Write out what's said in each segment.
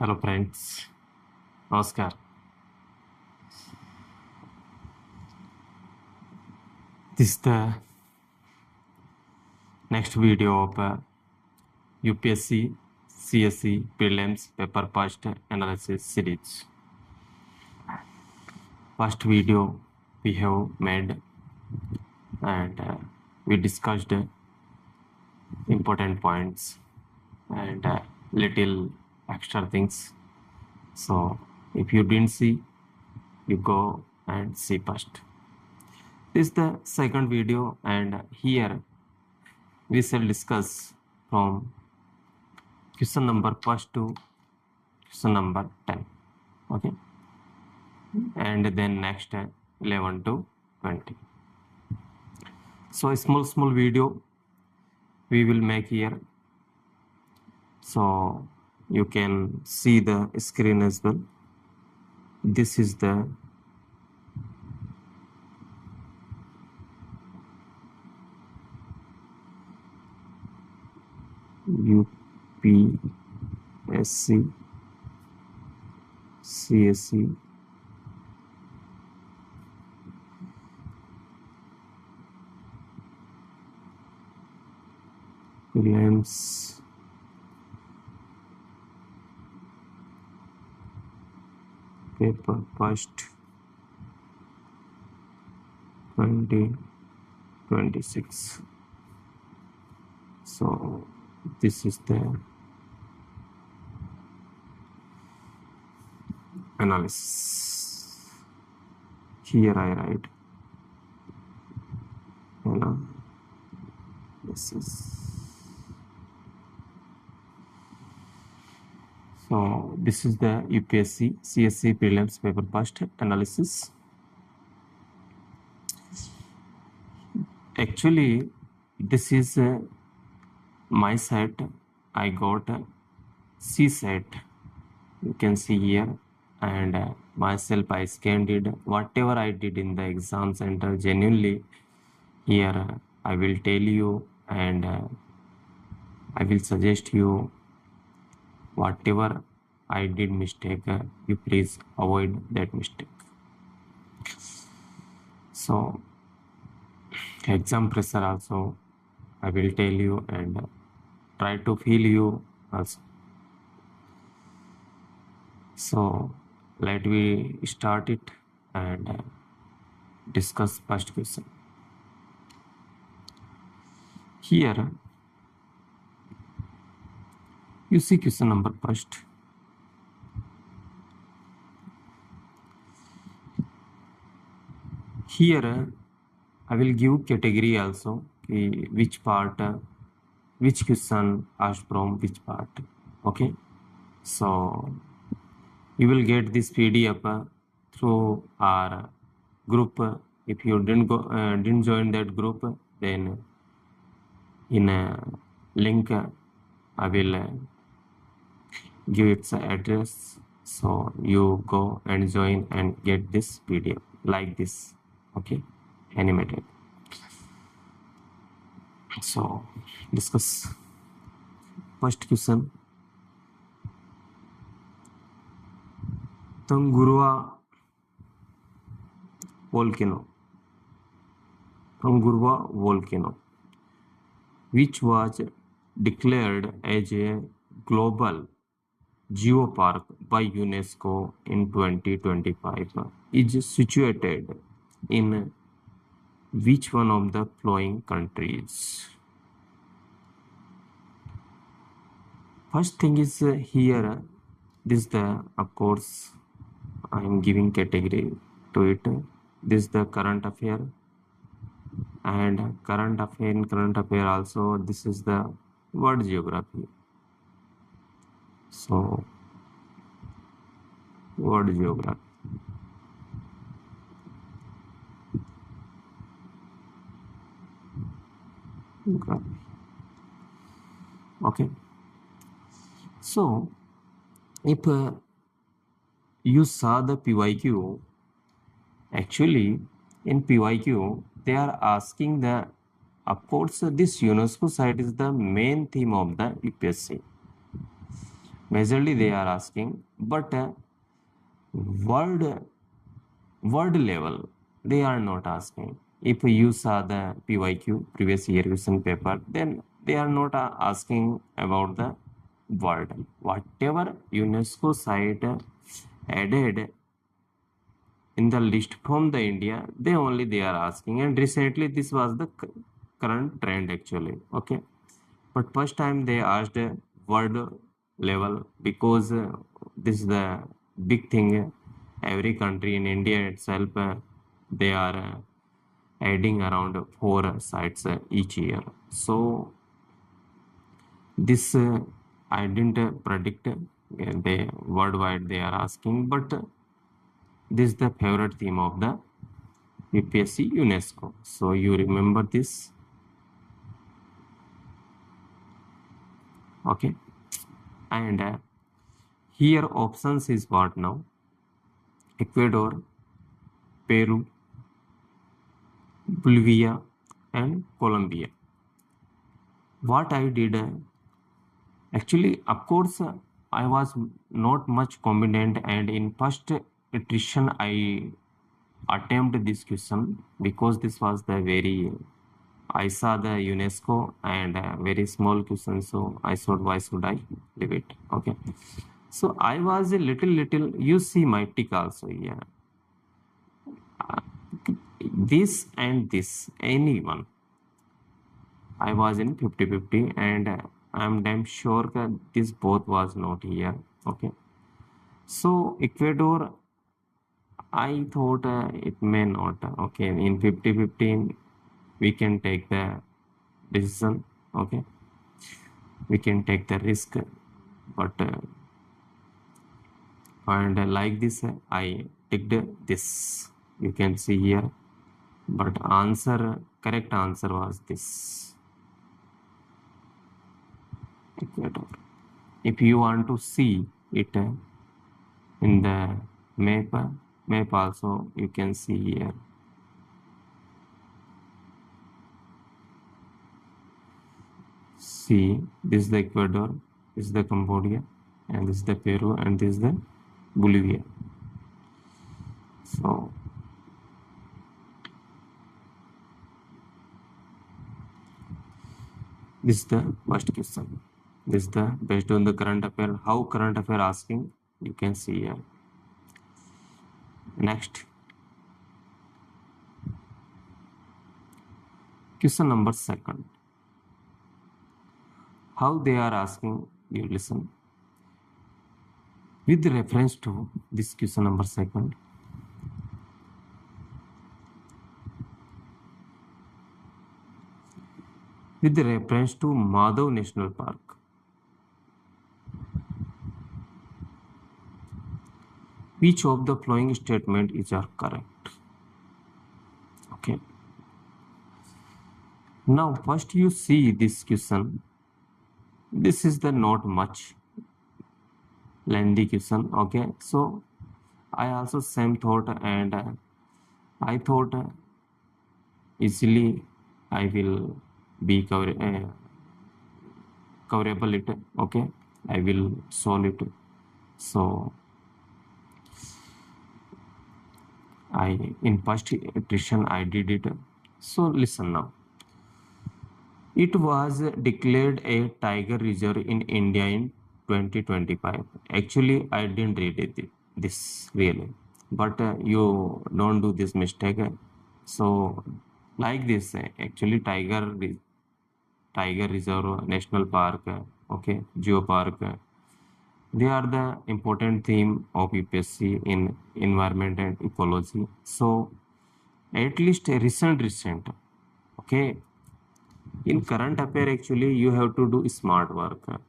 Hello friends, Namaskar. This is the next video of UPSC CSE prelims paper past analysis series. First video we have made and we discussed important points and little extra things. So if you didn't see, you go and see first. This is the second video, and here we shall discuss from question number first to question number 10. Okay, and then next 11 to 20. So a small video we will make here, so you can see the screen as well. This is the UPSC CSE prelims paper first 2026. So this is the analysis. Here I write analysis. So this is the UPSC CSE prelims paper first analysis. Actually, this is my set. I got C set. You can see here, and myself I scanned it. Whatever I did in the exam center, genuinely here I will tell you, and I will suggest you. Whatever I did mistake, you please avoid that mistake. So exam pressure also I will tell you, and try to feel you also. So let we start it and discuss first question. Here you see question number first. Here I will give category also, which part, which question asked from which part. Okay, so you will get this PDF through our group. If you didn't join that group, then in a link I will give its address, so you go and join and get this PDF like this. Okay, animated. So discuss first question. Tungurhua volcano, which was declared as a global geopark by UNESCO in 2025, is situated in which one of the following countries? First thing is here, this the, of course, I am giving category to it. This is the current affair, and in current affair also this is the world geography. So world geography. Okay, so if you saw the PYQ, actually in PYQ they are asking the, of course, this UNESCO site is the main theme of the UPSC. Majorly they are asking, but world word level they are not asking. If you saw the PYQ previous year question paper, then they are not asking about the word. Whatever UNESCO site added in the list from the India, they are asking. And recently this was the current trend actually. Okay. But first time they asked word level because this is the big thing. Every country in India itself, they are adding around four sites each year. So this I didn't predict they worldwide they are asking, but this is the favorite theme of the UPSC UNESCO. So you remember this, okay? And here options is what now? Ecuador, Peru, Bolivia, and Colombia. What I did, actually, of course, I was not much confident, and in first iteration, I attempted this question because this was the very, I saw the UNESCO and very small question, so I thought, why should I leave it? Okay. So I was a little, you see my tick also here. This and this, anyone. I was in 50-50 and I'm damn sure that this both was not here. Okay. So Ecuador, I thought it may not. Okay. In 50-50, we can take the decision. Okay. We can take the risk. But and like this, I ticked this. You can see here. But correct answer was this. Ecuador. If you want to see it in the map also you can see here. See, this is the Ecuador, this is the Cambodia, and this is the Peru, and this is the Bolivia. So this is the first question. This is the based on the current affair. How current affair asking, you can see here. Next, question number second. How they are asking, you listen. With reference to this question number second, with reference to Madhav National Park, which of the following statement is correct? Okay. Now, first you see this question. This is the not much lengthy question. Okay. So, I also same thought, and I thought easily I will be coverable it. Okay. I will solve it. So, in first iteration I did it. So listen now. It was declared a tiger reserve in India in 2025. Actually, I didn't read this really, but you don't do this mistake. So like this, actually tiger reserve, national park, okay, geopark. They are the important theme of UPSC in environment and ecology. So at least a recent, okay. In current affair, actually, you have to do smart work.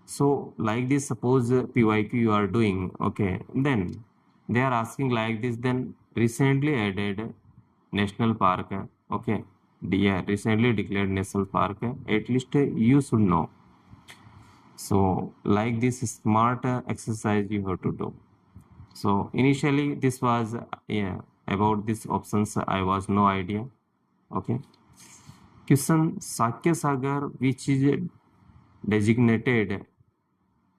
So like this, suppose PYQ you are doing, okay, then they are asking like this, then recently added national park, okay, yeah, recently declared national park, at least you should know. So like this smart exercise you have to do. So initially this was yeah, about these options I was no idea. Okay. Question Sakya Sagar, which is designated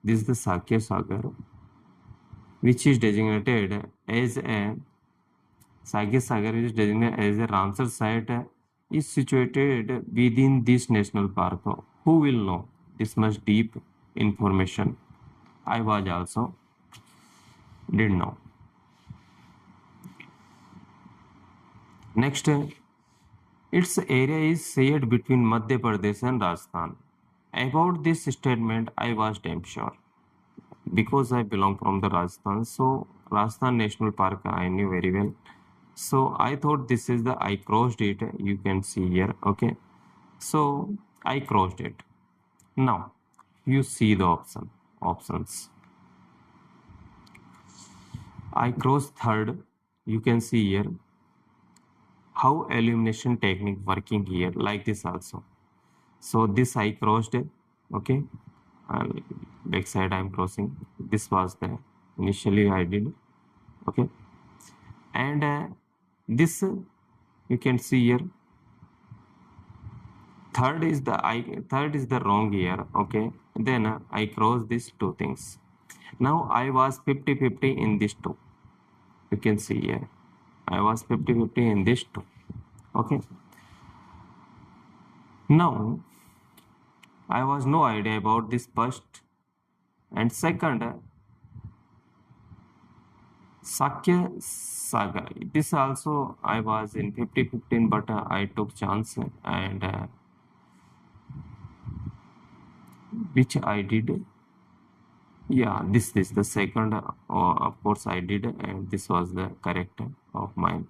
This is the Sakya Sagar, which is designated as a Sakya Sagar is designated as a Ramsar site, is situated within this national park. Who will know this much deep information? I was also did know. Next, its area is shared between Madhya Pradesh and Rajasthan. About this statement, I was damn sure because I belong from the Rajasthan. So Rajasthan National Park I knew very well. So I thought this is the I crossed it. You can see here. Okay. So I crossed it. Now you see the options. I crossed third. You can see here how illumination technique working here like this also. So this I crossed. Okay. Back side I'm crossing. This was the initially I did. Okay. And this you can see here third is the wrong here. Okay, then I cross these two things. Now I was 50-50 in this two. You can see here I was 50-50 in this two. Okay, now I was no idea about this first and second Sakya Saga. This also I was in 50-15, but I took chance and which I did. Yeah, this is the second. Of course, I did, and this was the correct of mine.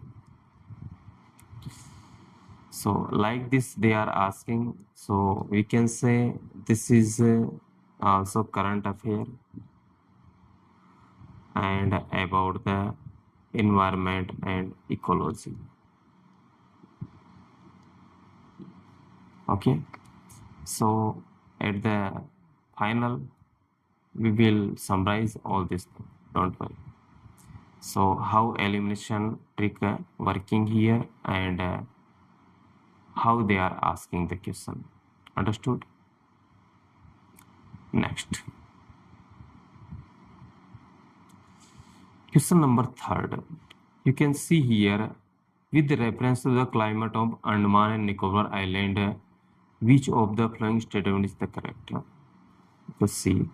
So, like this, they are asking. So we can say this is also current affair and about the environment and ecology. Okay, so at the final, we will summarize all this. Don't worry. So how elimination trick working here and how they are asking the question. Understood? Next. Question number third. You can see here with reference to the climate of Andaman and Nicobar Island, which of the following statement is the correct? Let's see.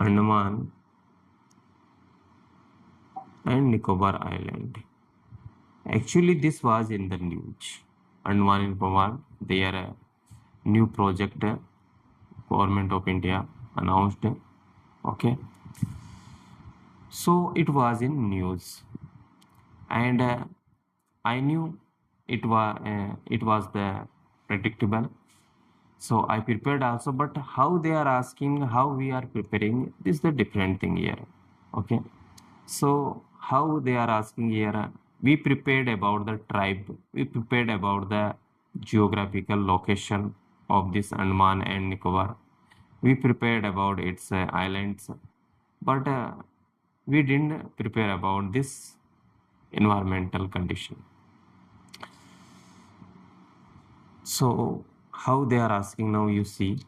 Andaman and Nicobar Island. Actually, this was in the news. Andaman and Nicobar, their new project, Government of India announced. Okay. So it was in news, and I knew it was the predictable. So I prepared also, but how they are asking, how we are preparing, this is the different thing here. Okay. So how they are asking here, we prepared about the tribe, we prepared about the geographical location of this Andaman and Nicobar. We prepared about its islands, but we didn't prepare about this environmental condition. So how they are asking now, you see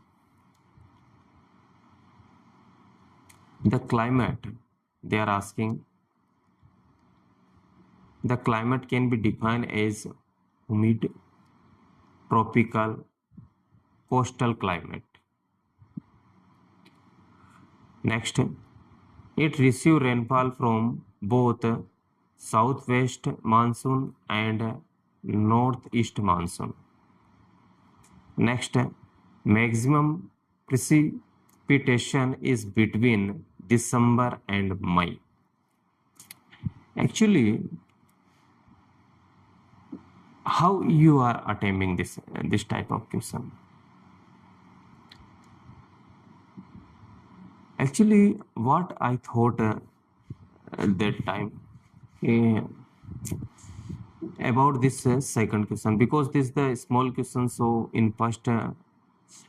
the climate, they are asking the climate can be defined as humid, tropical, coastal climate. Next, it receives rainfall from both southwest monsoon and northeast monsoon. Next, maximum precipitation is between December and May. Actually, how you are attempting this type of question? Actually, what I thought at that time uh, about this second question, because this is the small question, so in first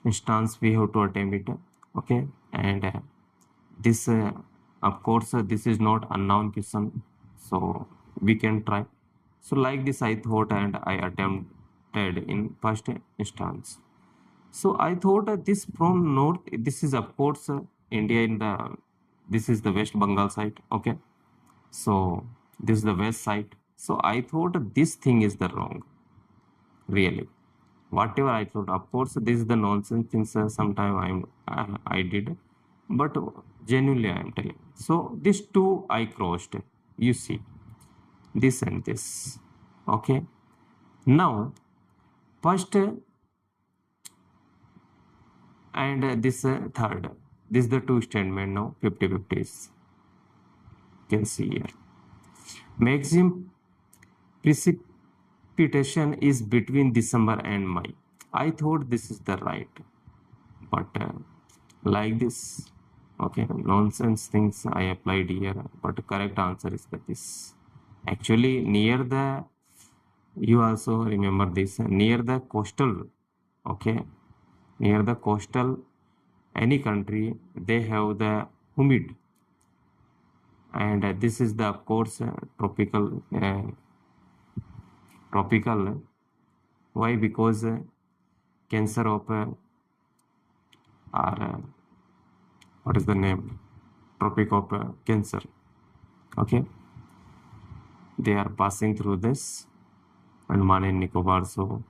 instance we have to attempt it. Okay, and this of course this is not unknown question, so we can try. So like this I thought and I attempted in first instance. So I thought this from north, this is of course India in the, this is the West Bengal side, okay? So this is the west side. So I thought this thing is the wrong, really. Whatever I thought, of course, this is the nonsense things. Sometime I did, but genuinely I am telling. So these two I crossed. You see, this and this. Okay. Now, first and this third. This is the two statement now. 50-50 is. You can see here. Maximum precipitation is between December and May. I thought this is the right, but like this, okay, nonsense things I applied here, but correct answer is that this. Actually, near the, you also remember this, near the coastal, okay, near the coastal, any country, they have the humid, and this is the, of course, tropical. Why? Because cancer of or what is the name? Tropic of Cancer. Okay, they are passing through this, and Andaman and Nicobar. So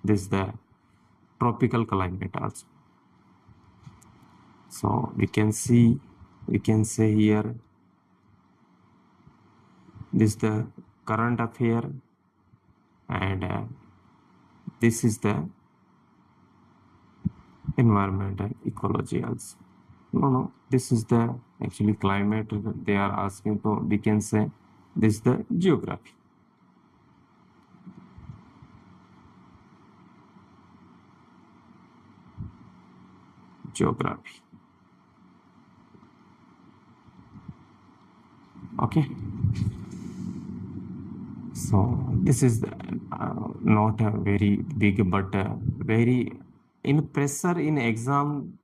this is the tropical climate also. So we can see, we can say here, this is the current affair, and this is the environment and ecology also. No, this is the actually climate they are asking for. We can say this is the geography. Geography. Okay. So this is not a very big, but very in pressure in exam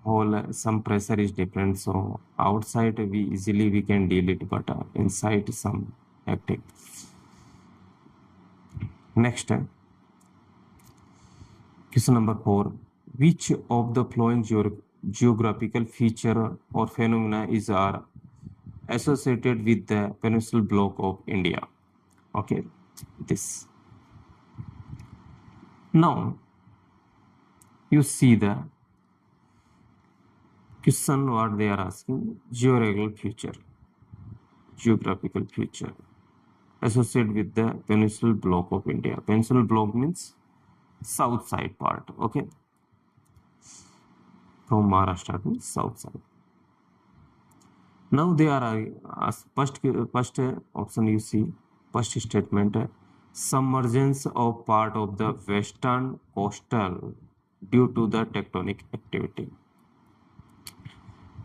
whole some pressure is different. So outside we easily we can deal it, but inside some hectic. Next, question number 4. Which of the following geographical feature or phenomena is are associated with the peninsular block of India? Okay, this. Now, you see the question what they are asking, geographical feature associated with the peninsular block of India. Peninsular block means south side part, okay, from Maharashtra to south side. Now they are first option you see, first statement, submergence of part of the western coastal due to the tectonic activity.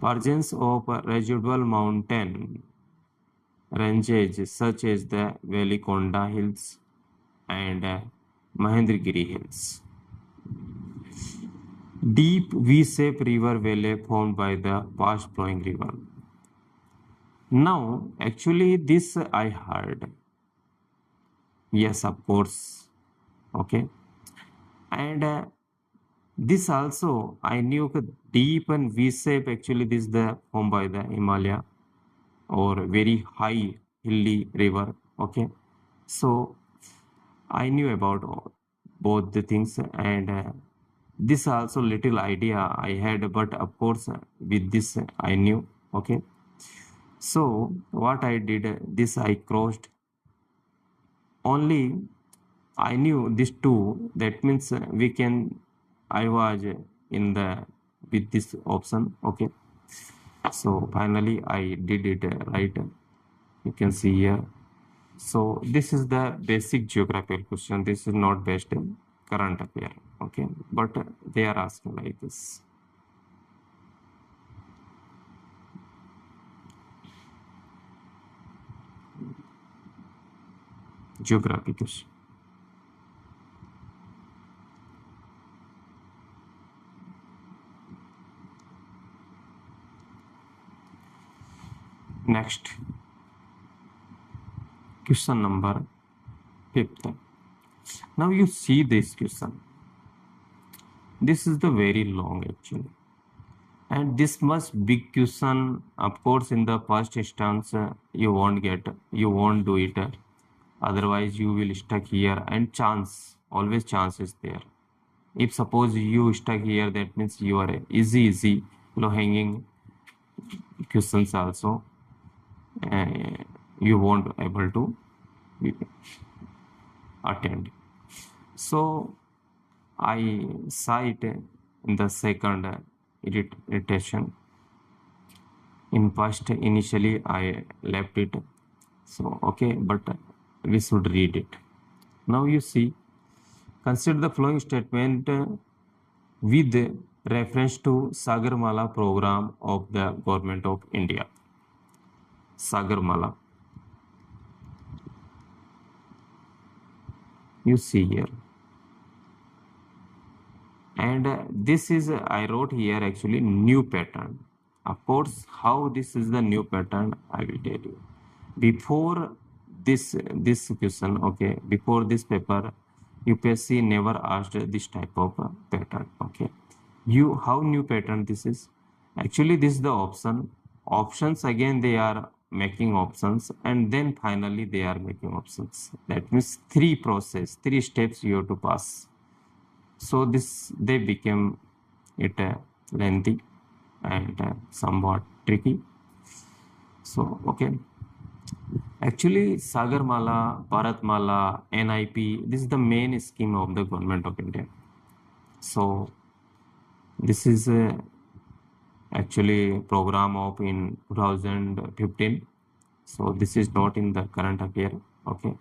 Emergence of residual mountain ranges such as the Velikonda Hills and Mahendragiri Hills. Deep V-shaped river valley formed by the fast flowing river. Now, actually, this I heard. Yes, of course. Okay. And this also I knew deep and V-shape, actually this is the formed by the Himalaya or very high hilly river. Okay. So I knew about both the things, and this also little idea I had, but of course with this I knew. Okay. So what I did, this I crossed. Only I knew these two. That means we can. I was in the with this option. Okay. So finally I did it right. You can see here. So this is the basic geographical question. This is not based in current affair. Okay, but they are asking like this. Geography question. Next, question number 5th. Now you see this question. This is the very long actually. And this much big question, of course, in the first instance, you won't do it. Otherwise, you will stuck here, and always chance is there. If suppose you stuck here, that means you are easy, low hanging questions also. You won't able to attend. So I cite in the second irritation. In first, initially I left it. So okay, but we should read it. Now you see, consider the following statement with reference to Sagarmala program of the government of India. Sagarmala. You see here. And this is, I wrote here actually new pattern. Of course, how this is the new pattern, I will tell you. Before this question, okay, before this paper, UPSC never asked this type of pattern, okay. How new pattern this is? Actually, this is the options again they are making options, and then finally they are making options. That means three steps you have to pass. So this they became it lengthy and somewhat tricky. So okay, actually Sagarmala, Bharatmala, NIP, this is the main scheme of the government of India. So this is actually program of in 2015. So this is not in the current affair. Okay.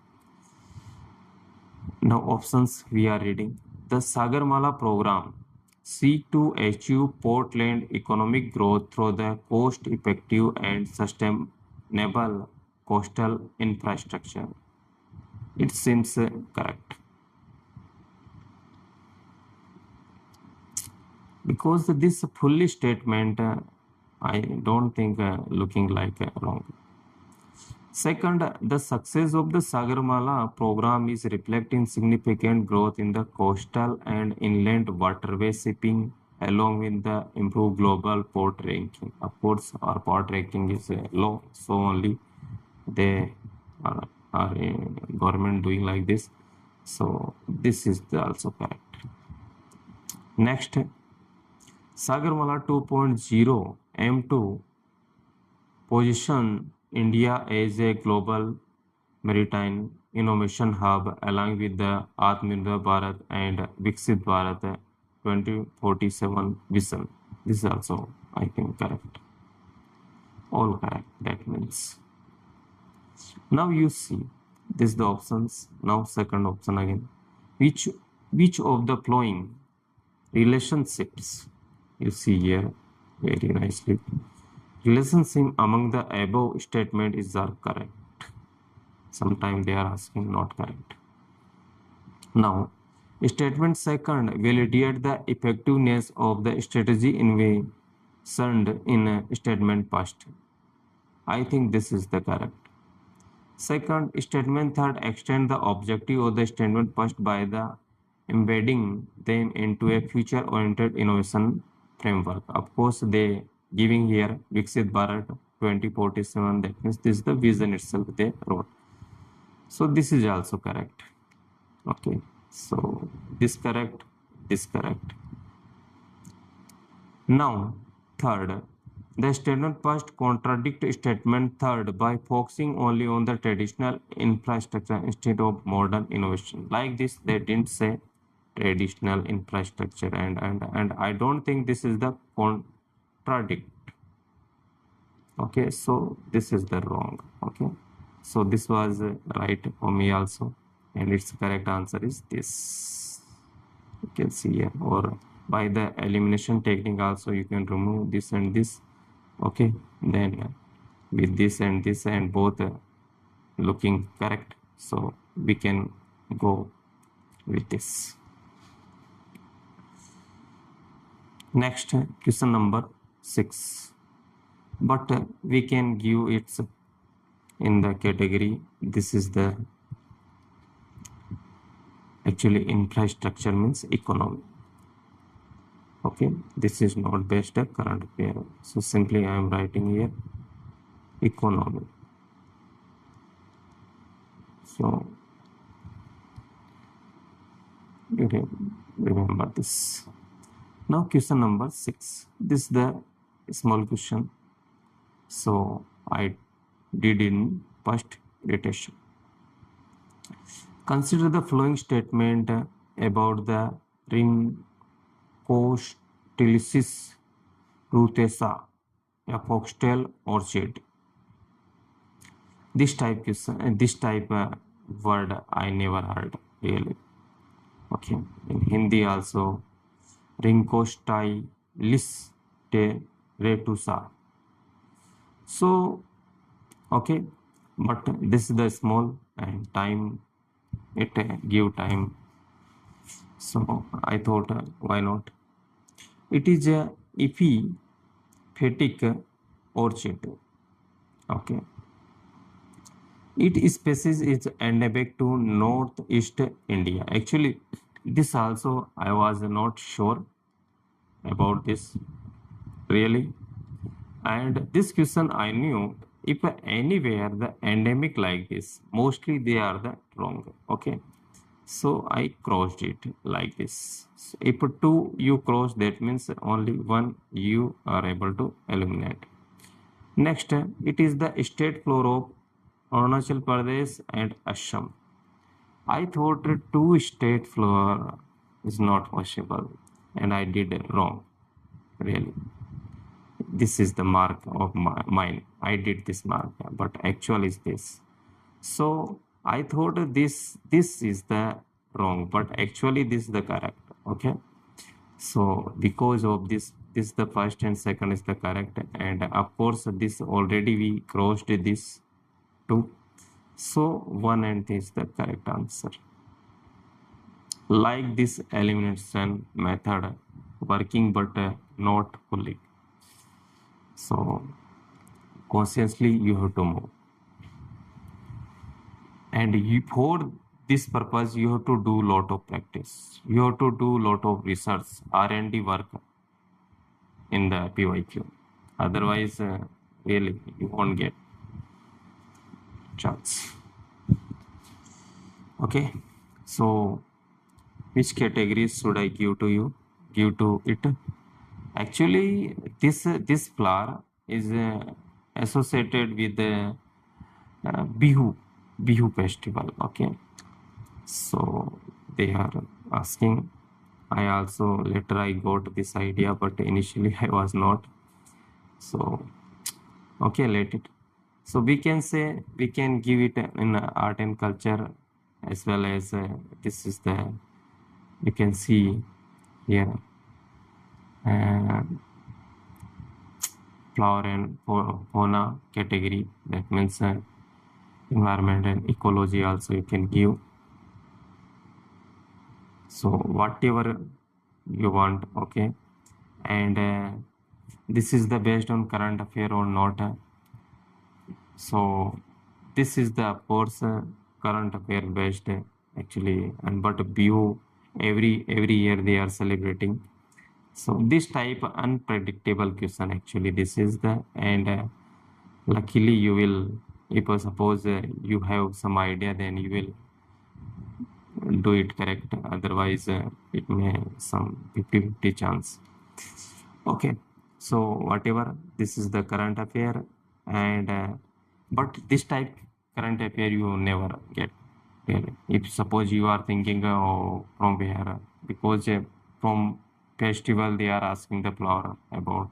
Now options we are reading. The Sagarmala program seek to achieve Portland economic growth through the cost-effective and sustainable coastal infrastructure. It seems correct. Because this fully statement, I don't think looking like wrong. Second, the success of the Sagarmala program is reflecting significant growth in the coastal and inland waterway shipping, along with the improved global port ranking. Of course, our port ranking is low, so only they are government doing like this. So this is also correct. Next, Sagarmala 2.0 M2 position India as a global maritime innovation hub along with the Atmanirbhar Bharat and Viksit Bharat 2047 vision. This is also, I think, correct. All correct. That means. Now you see, this is the options. Now second option again. Which of the following relationships you see here very nicely? Relationship among the above statement is correct. Sometimes they are asking not correct. Now, statement second validate the effectiveness of the strategy envisioned in statement first. I think this is the correct. Second, statement third extend the objective of the statement first by the embedding them into a future-oriented innovation framework. Of course, they giving here Viksit Bharat 2047. That means this is the vision itself they wrote. So this is also correct. Okay. So this correct, this correct. Now, third, the statement first contradict statement third by focusing only on the traditional infrastructure instead of modern innovation. Like this, they didn't say traditional infrastructure, and I don't think this is the contradict. Okay, so this is the wrong. Okay, so this was right for me also, and its correct answer is this. You can see here, or by the elimination technique also you can remove this and this. Okay, then with this and both looking correct, so we can go with this. Next, question number 6, but we can give it in the category. This is the Actually, infrastructure means economy. Okay, this is not based on current affair. So simply I am writing here economy. So you remember this. Now question number 6. This is the small question. So I did in first iteration. Consider the following statement about the Rhynchostylis rutesa, a foxtail orchid. This type word I never heard really. Okay, in Hindi also Rhynchostylis retusa. So okay, but this is the small and time it give time. So I thought why not? It is a epiphytic orchid. Okay. Its species is endemic to northeast India. Actually, this also I was not sure about this really. And this question I knew if anywhere the endemic like this, mostly they are the wrong. Okay. So I crossed it like this. So if two you cross, that means only one you are able to eliminate. Next, it is the state floor of Arunachal Pradesh and Assam. I thought two state floor is not possible, and I did wrong. Really, this is the mark of mine. I did this mark, but actual is this. So I thought this is the wrong, but actually this is the correct. Okay. So because of this the first and second is the correct, and of course this already we crossed this two. So one and is the correct answer. Like this elimination method working but not fully. So consciously you have to move. And for this purpose you have to do lot of practice. You have to do lot of research, R&D work in the PYQ. Otherwise, really, you won't get chance. Okay, so which categories should I give to you? Give to it. Actually, this flower is associated with the Bihu festival. Okay, so they are asking. I also later I got this idea, but initially I was not. So okay, let it. So we can say we can give it in art and culture as well as this is the you can see here uh, flower and fauna category, that means environment and ecology also you can give. So whatever you want, okay, and this is the based on current affair or not. So this is the of course current affair based actually, and but view every year they are celebrating. So this type unpredictable question actually this is the, and luckily you will, if suppose you have some idea, then you will do it correct. Otherwise it may some 50-50 chance. Okay, so whatever, this is the current affair, and but this type current affair you never get really. If suppose you are thinking oh, from where, because from festival they are asking the flower about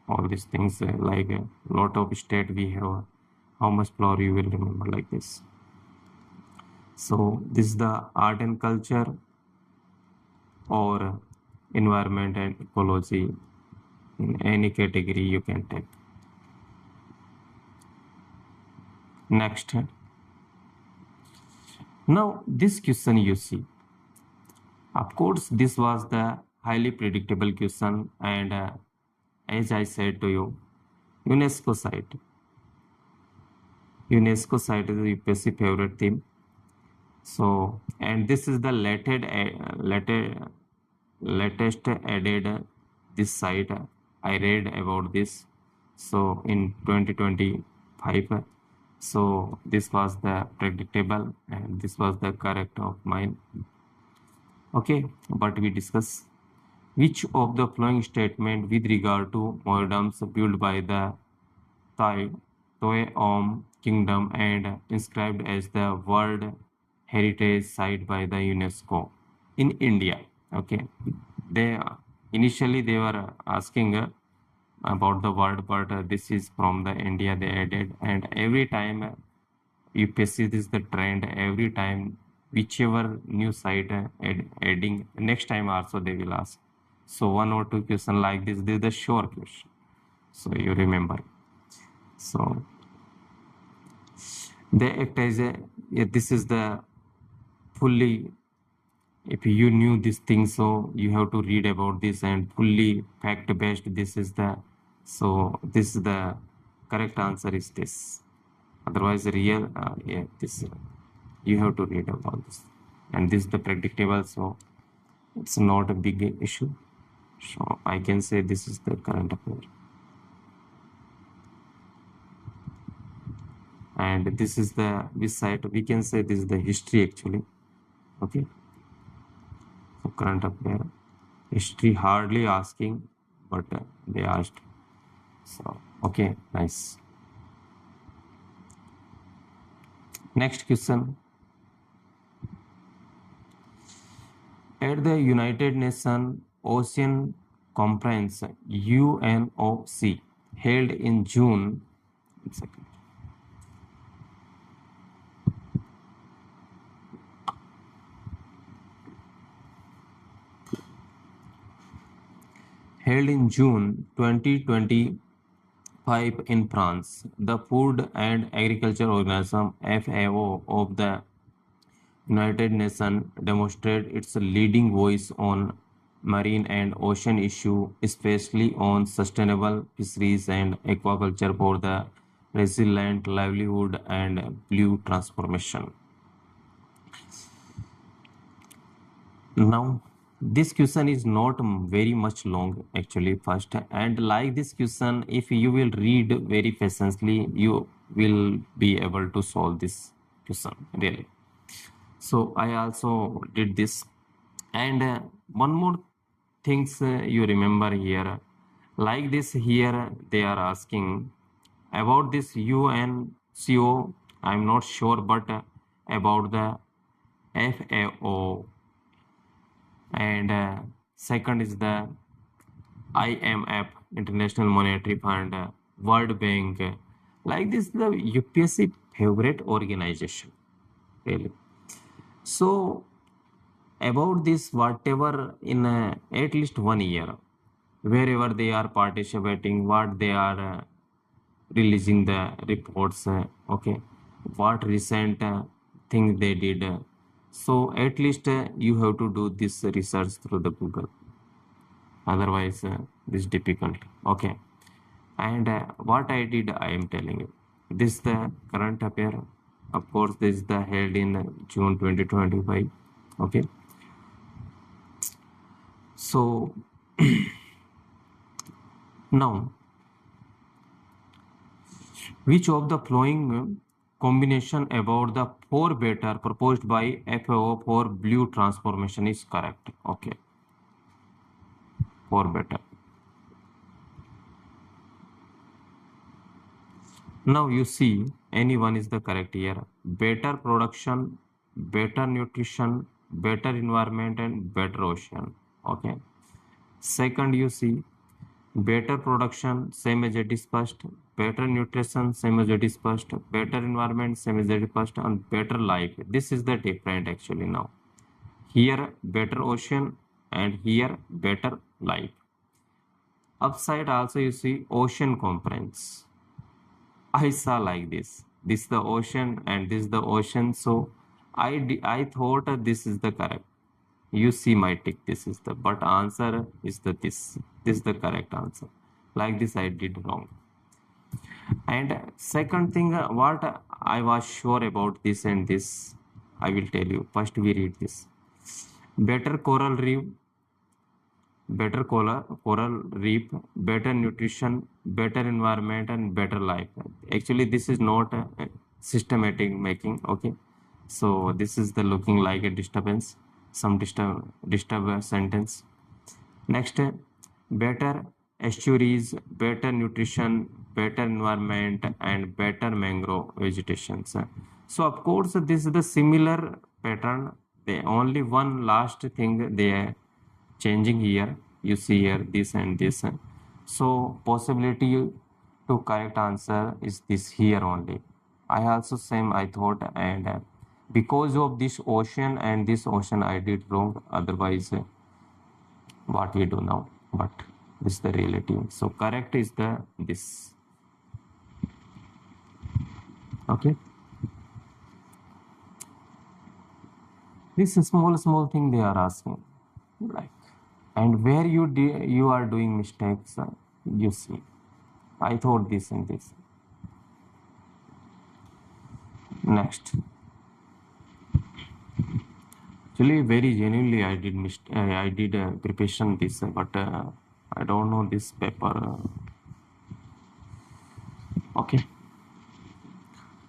all these things, like a lot of state we have, how much flower you will remember like this. So this is the art and culture or environment and ecology, in any category you can take. Next, now this question you see, of course this was the highly predictable question, and as I said to you, UNESCO site. UNESCO site is UPSC favorite theme. So, and this is the latest added this site. I read about this. So in 2025. So this was the predictable and this was the correct of mine. Okay, but we discuss which of the following statement with regard to modems built by the Thai Toeom Kingdom and inscribed as the World Heritage Site by the UNESCO in India. Okay, they initially they were asking about the word, but this is from the India they added, and every time UPSC this is the trend. Every time whichever new site adding next time also they will ask. So one or two question like this is the sure question. So you remember. So they act as a yeah, this is the fully if you knew this thing so you have to read about this and fully fact based this is the so this is the correct answer is this otherwise real yeah this you have to read about this and this is the predictable so it's not a big issue so I can say this is the current affair. And this is the this site we can say this is the history actually. Okay, so current affair history hardly asking but they asked so okay nice. Next question. At the United Nations Ocean Conference UNOC held in June 1 second. Held in June 2025 in France, the Food and Agriculture Organization FAO of the United Nations demonstrated its leading voice on marine and ocean issues, especially on sustainable fisheries and aquaculture for the resilient livelihood and blue transformation. Now, this question is not very much long actually first and like this question if you will read very patiently you will be able to solve this question really. So I also did this and one more things you remember here like this here they are asking about this UNCO I'm not sure but about the FAO and second is the IMF International Monetary Fund World Bank like this the UPSC favorite organization really. So about this whatever in at least 1 year wherever they are participating what they are releasing the reports okay what recent thing they did so at least you have to do this research through the Google otherwise this is difficult okay and what I did I am telling you this the current affair of course this is the held in June 2025 okay. So now which of the following combination about the four better proposed by FAO for blue transformation is correct okay four better. Now you see any one is the correct here better production better nutrition better environment and better ocean okay. Second you see better production same as it is first better nutrition same as it is first better environment same as it is first and better life this is the different actually now here better ocean and here better life. Upside also you see ocean conference I saw like this the ocean and this the ocean so I thought this is the correct you see my tick this is the but answer is the this is the correct answer like this I did wrong. And second thing what I was sure about this and this I will tell you. First we read this. Better coral reef, coral reef, better nutrition, better environment, and better life. Actually, this is not systematic making. Okay, so this is the looking like a disturbance, some disturb sentence. Next, better estuaries, better nutrition, better environment, and better mangrove vegetations. So of course, this is the similar pattern. The only one last thing they are changing here. You see here this and this. So possibility to correct answer is this here only. I also same I thought, and because of this ocean and this ocean I did wrong. Otherwise. What we do now, but this is the reality. So correct is the this. Okay, this small thing they are asking, like, and where you are doing mistakes, you see. I thought this and this. Next, actually very genuinely I did preparation this, but I don't know this paper. Okay,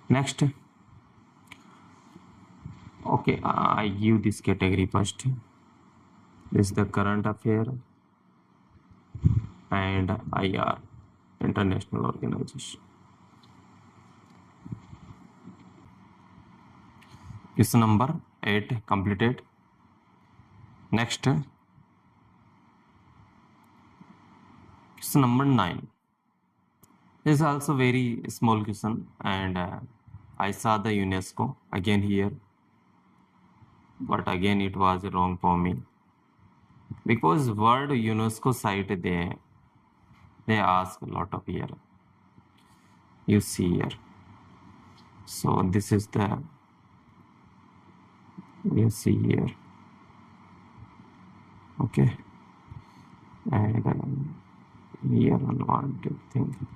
next. Okay, I give this category first. This is the current affair and IR, international organization. Question number 8 completed. Next, question number 9. This is also very small question, and I saw the UNESCO again here, but again it was wrong for me, because word UNESCO site they ask a lot of here. You see here. So this is the, you see here. Okay, and here unwanted thing.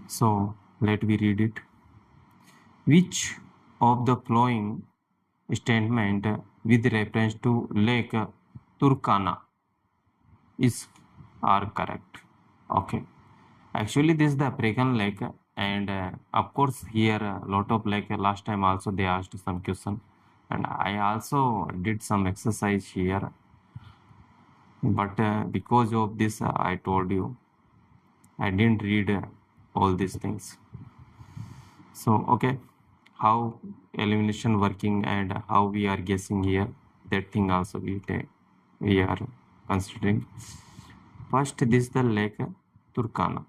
So let me read it. Which of the following statement with reference to Lake Turkana are correct? Okay, actually this is the African lake, and of course here a lot of lake. Last time also they asked some question, and I also did some exercise here, but because of this I told you I didn't read all these things. So okay, how elimination working and how we are guessing here, that thing also we are considering. First, this is the Lake Turkana.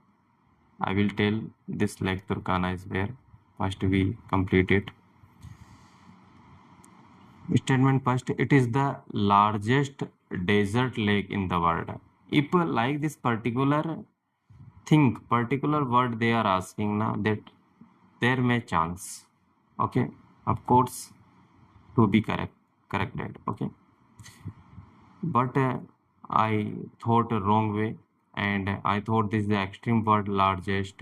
I will tell this Lake Turkana is where. First we complete it. Statement first, it is the largest desert lake in the world. If like this particular thing, particular word they are asking now, that there may chance. Okay, of course, to be corrected. Okay, but I thought a wrong way, and I thought this is the extreme word largest.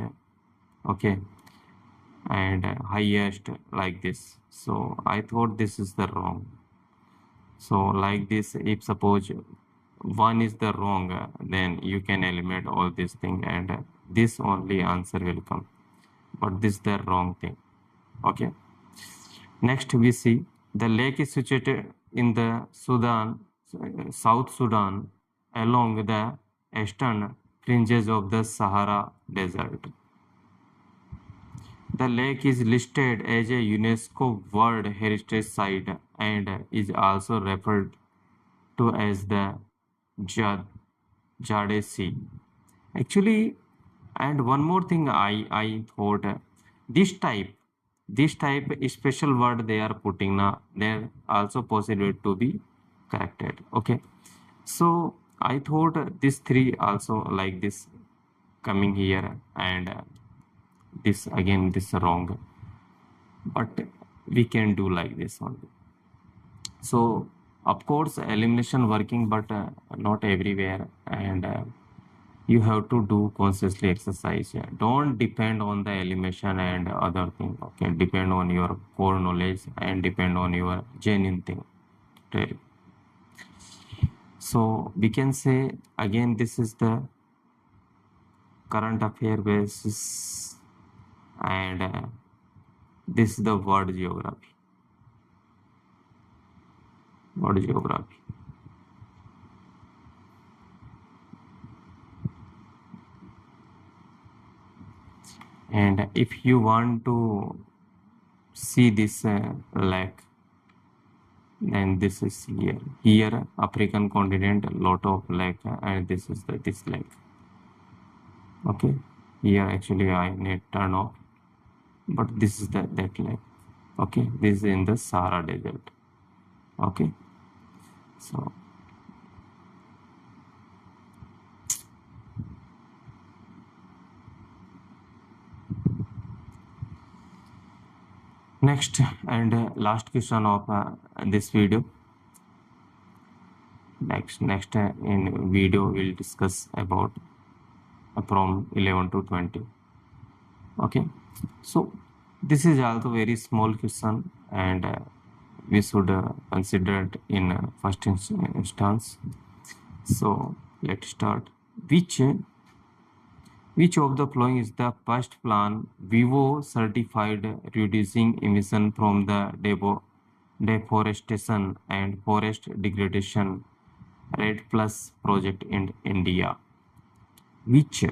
Okay, and highest like this. So I thought this is the wrong. So like this, if suppose one is the wrong, then you can eliminate all this thing, and this only answer will come. But this is the wrong thing. Okay. Next we see the lake is situated in the South Sudan, along the eastern fringes of the Sahara Desert. The lake is listed as a UNESCO World Heritage Site and is also referred to as the Jade Sea. Actually, and one more thing I thought, this type special word they are putting now, they're also possible to be corrected. Okay, so I thought this 3 also like this coming here, and this again this wrong, but we can do like this only. So of course elimination working, but not everywhere, and you have to do consciously exercise. Yeah. Don't depend on the elimination and other thing. Okay, depend on your core knowledge and depend on your genuine thing. Really. So we can say again, this is the current affair basis, and this is the world geography. World geography. And if you want to see this lake, then this is here African continent, lot of lake, and this is this lake. Okay, here actually I need turn off, but this is that lake. Okay, this is in the Sahara Desert. Okay, so next and last question of this video. Next in video we'll discuss about from 11 to 20. Okay, so this is also very small question, and we should consider it in first instance. So let's start. Which of the following is the first plan Vivo certified reducing emission from the deforestation and forest degradation RED Plus project in India? Which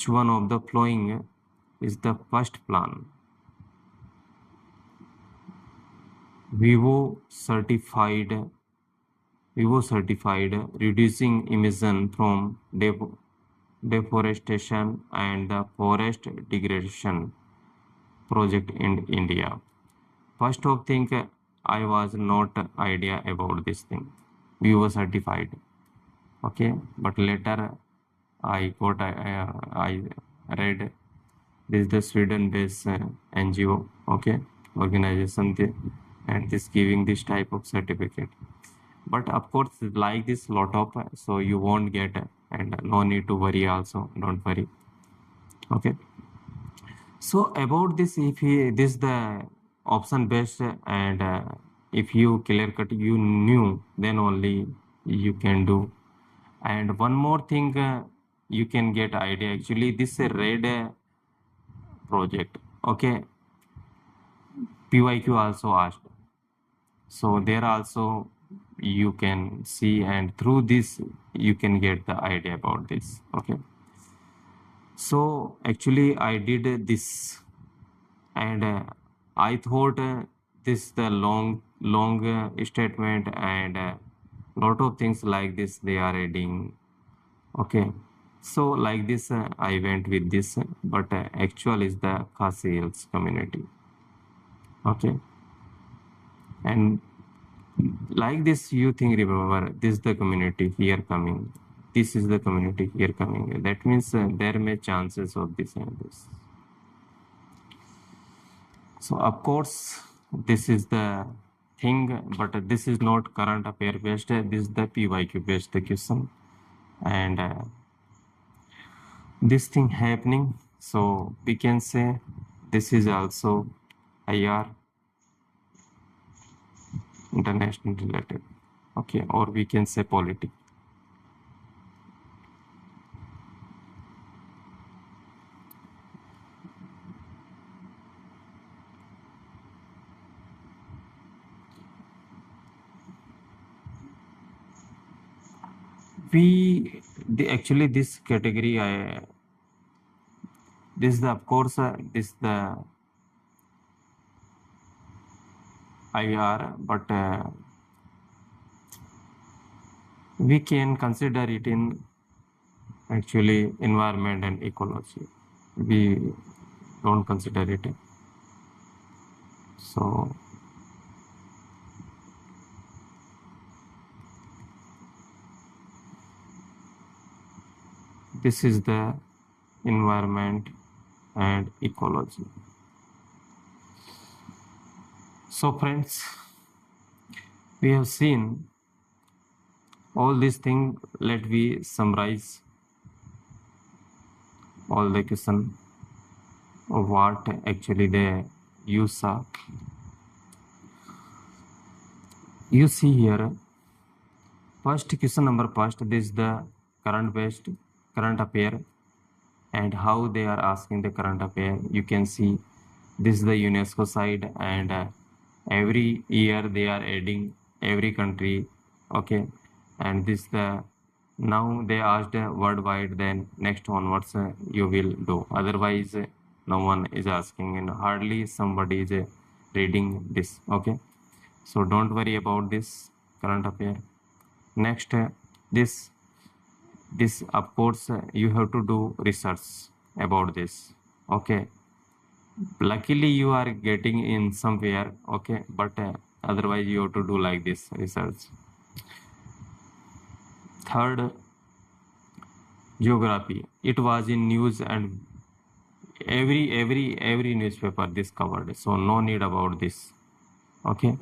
one of the following is the first plan Vivo certified reducing emission from deforestation and the forest degradation project in India? First of thing, I was not idea about this thing, Vivo certified. Okay, but later I read this is the Sweden based NGO, okay, organization, and this giving this type of certificate. But of course, like this lot of, so you won't get, and no need to worry also, don't worry. Okay, so about this, if this is the option based, and if you clear cut you knew, then only you can do. And one more thing, you can get idea, actually this RED project, okay, PYQ also asked, so there also you can see, and through this you can get the idea about this. Okay, so actually I did this, and I thought this the long statement, and lot of things like this they are adding. Okay, so like this I went with this, but actual is the Khasi Hills community. Okay, and like this you think, remember, this is the community here coming, this is the community here coming, that means there may chances of this and this. So of course this is the thing, but this is not current affair based, this is the PYQ based question, and this thing happening, so we can say this is also IR, international related, okay, or we can say politics. Actually this category, this is the, of course this the IR, but we can consider it in actually environment and ecology, we don't consider it. So this is the environment and ecology. So friends, we have seen All these things, let we summarize all the question of what actually the use are. You see here, first question number first, this is the current affair, and how they are asking the current affair. You can see this is the UNESCO side, and every year they are adding every country, okay, and this the now they asked worldwide, then next onwards you will do, otherwise no one is asking and hardly somebody is reading this, okay. So don't worry about this current affair. Next, this of course you have to do research about this, okay. Luckily you are getting in somewhere, okay, but otherwise you have to do like this research. Third, geography. It was in news and every newspaper this covered, so no need about this, okay.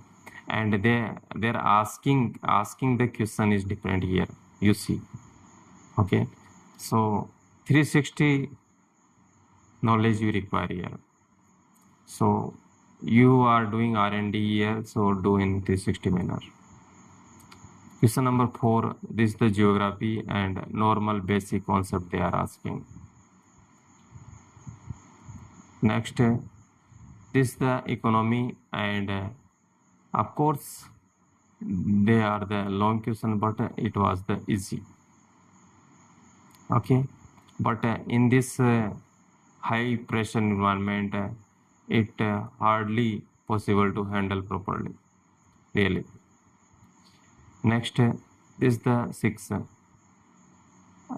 And they're asking the question is different here, you see, okay. So 360 knowledge you require here. So you are doing R&D here, so do in 360 manner. Question number 4, this is the geography and normal basic concept they are asking. Next, this is the economy, and of course they are the long question, but it was the easy, okay. But in this high pressure environment, it hardly possible to handle properly, really. Next, this is the 6,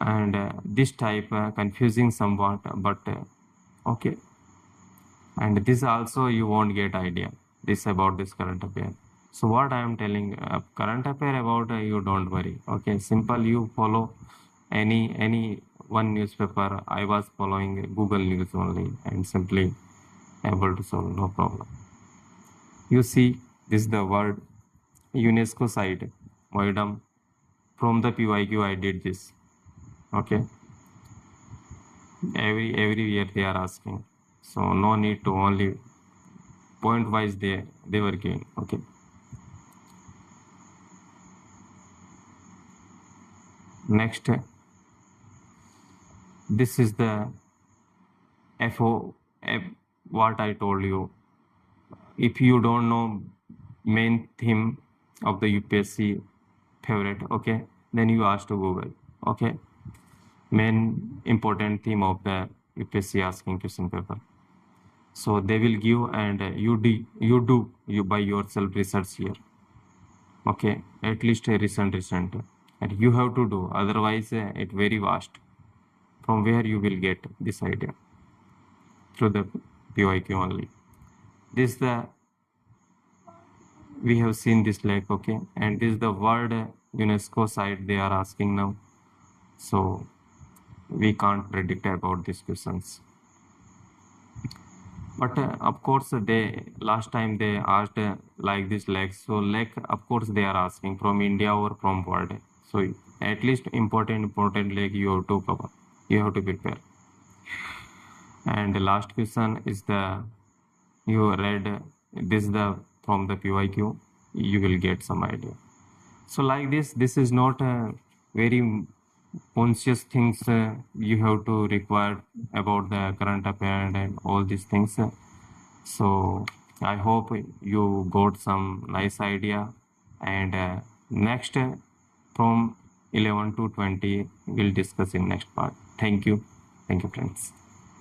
and this type confusing somewhat, but okay. And this also you won't get idea this about this current affair. So what I am telling, current affair about, you don't worry, okay. Simple, you follow any one newspaper. I was following Google News only and simply able to solve, no problem. You see, this is the word UNESCO site, Moidum. From the PYQ I did this, okay. Every year they are asking, so no need to only point wise they were giving, okay. Next, this is the FO, what I told you. If you don't know main theme of the UPSC favorite, okay, then you ask to Google, okay. Main important theme of the UPSC asking question paper. So they will give, and you by yourself research here, okay, at least a recent, and you have to do, otherwise it very vast. From where you will get this idea? Through the PYQ only. This the we have seen this lake, okay, and this is the world UNESCO site they are asking now, so we can't predict about these questions. But of course they last time they asked like this lake, so lake of course they are asking from India or from world, so at least important lake you have to cover, you have to prepare. And the last question is the, you read this is the from the PYQ, you will get some idea. So like this is not a very conscious things you have to require about the current affair and all these things. So I hope you got some nice idea, and next from 11 to 20 we'll discuss in next part. Thank you friends.